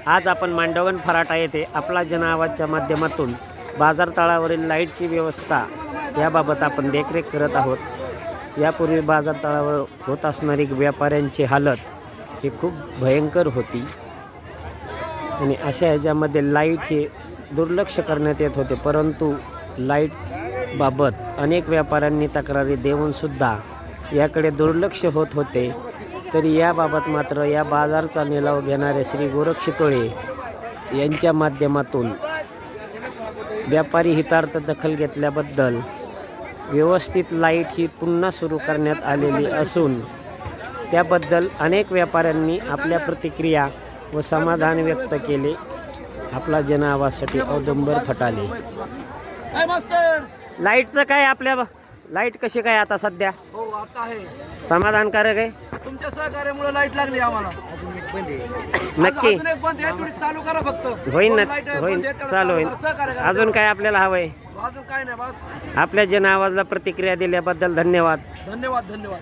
आज आपण मांडवगण फराटा येथे आपला जनआवाजच्या माध्यमातून बाजारतळावरील लाईटची व्यवस्था याबाबत आपण देखरेख करत आहोत। यापूर्वी बाजारतळावर होत असणारी व्यापाऱ्यांची हालत ही खूप भयंकर होती आणि अशा ह्याच्यामध्ये लाईट हे दुर्लक्ष करण्यात येत होते, परंतु लाईट बाबत अनेक व्यापाऱ्यांनी तक्रारी देऊनसुद्धा याकडे दुर्लक्ष होत होते। तरी याबाबत मात्र या बाजारचा निलाव घेणारे श्री गोरख शितोळे यांच्या माध्यमातून व्यापारी हितार्थ दखल घेतल्याबद्दल व्यवस्थित लाईट ही पुन्हा सुरू करण्यात आलेली असून त्याबद्दल अनेक व्यापाऱ्यांनी आपल्या प्रतिक्रिया व समाधान व्यक्त केले। आपला जनआवाजसाठी औदुंबर फटाले। लाईटचं काय आपल्या लाईट कशी काय आता सध्या? हो आता आहे, समाधानकारक आहे। तुमच्या सहकार्यामुळे लाईट लागली आम्हाला। नक्की अजून एक बंद आहे, थोडी चालू करा फक्त। होईल दोन ना, light आहे, होईल बंद आहे, त्याला चालू होईल। करा, सहकार्य करा। अजून काय आपल्याला हवंय? अजून काय नाही, बस। आपल्या जनआवाजला प्रतिक्रिया दिल्याबद्दल धन्यवाद। धन्यवाद धन्यवाद।